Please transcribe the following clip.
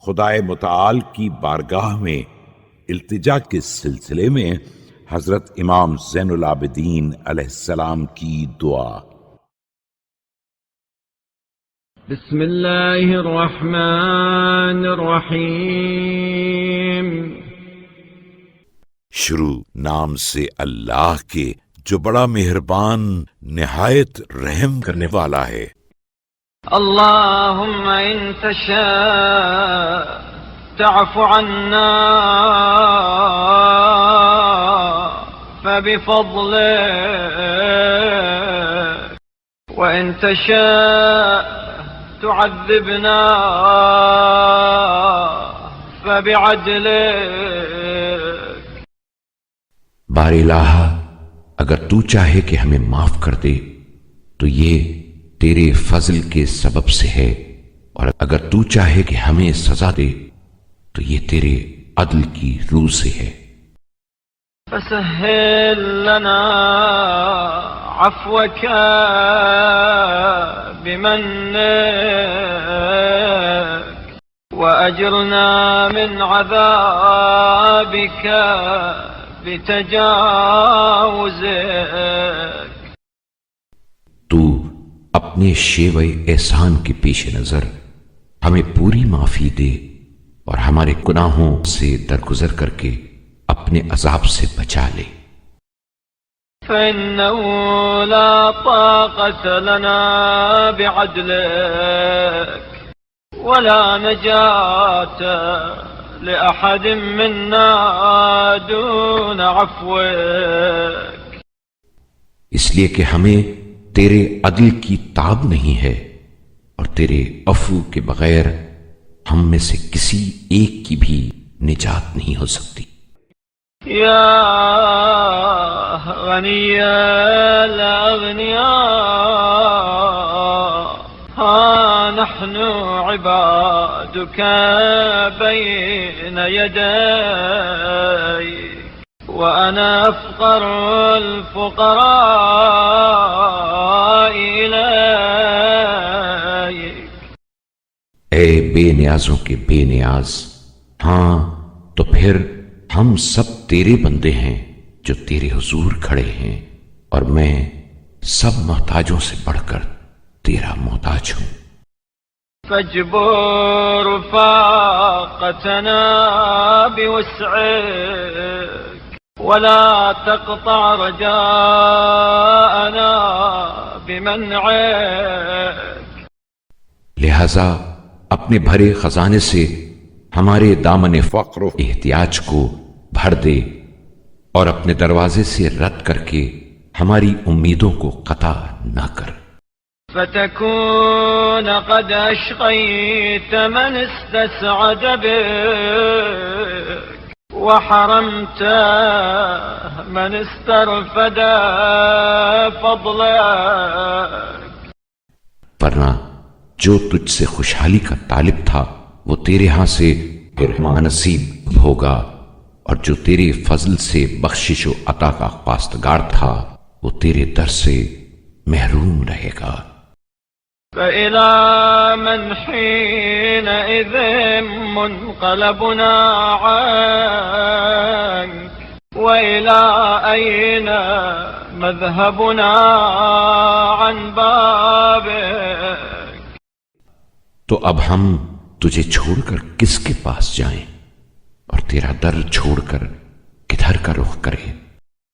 خدائے متعال کی بارگاہ میں التجا کے سلسلے میں حضرت امام زین العابدین علیہ السلام کی دعا۔ بسم اللہ الرحمن الرحیم۔ شروع نام سے اللہ کے جو بڑا مہربان نہایت رحم کرنے والا ہے۔ اللہم ان تشاء تعفو عنا فبفضلك وان تشاء تعذبنا فبعدلك۔ بار الہ، اگر تو چاہے کہ ہمیں معاف کر دے تو یہ تیرے فضل کے سبب سے ہے، اور اگر تو چاہے کہ ہمیں سزا دے تو یہ تیرے عدل کی روح سے ہے۔ فسهل لنا عفوك بمنك وأجرنا من عذابك بتجاوزك۔ تو اپنے شیوہ احسان کے پیش نظر ہمیں پوری معافی دے اور ہمارے گناہوں سے درگزر کر کے اپنے عذاب سے بچا لے۔ فإنه لا طاقة لنا بعدلك ولا نجاة لأحد منا دون عفوك۔ اس لیے کہ ہمیں تیرے عدل کی تاب نہیں ہے، اور تیرے عفو کے بغیر ہم میں سے کسی ایک کی بھی نجات نہیں ہو سکتی۔ یا غنی الاغنیاء ها نحن عبادك بين يديك وأنا أفقر الفقراء إليك۔ اے بے نیازوں کے بے نیاز، ہاں تو پھر ہم سب تیرے بندے ہیں جو تیرے حضور کھڑے ہیں، اور میں سب محتاجوں سے بڑھ کر تیرا محتاج ہوں۔ فاجبر فاقتنا بوسعك ولا تقطع رجاءنا بمنعك۔ لہذا اپنے بھرے خزانے سے ہمارے دامن فقر و احتیاج کو بھر دے، اور اپنے دروازے سے رد کر کے ہماری امیدوں کو قطع نہ کر۔ فتكون قد أشقيت من استسعد بك وحرمت من استرفد فضلك۔ ورنہ جو تجھ سے خوشحالی کا طالب تھا وہ تیرے ہاں سے نصیب ہوگا، اور جو تیرے فضل سے بخشش و عطا کا پاسدگار تھا وہ تیرے در سے محروم رہے گا۔ فإلى من حينئذ منقلبنا عنك وإلى أين مذهبنا عن بابك۔ تو اب ہم تجھے چھوڑ کر کس کے پاس جائیں، اور تیرا در چھوڑ کر کدھر کا رخ کریں؟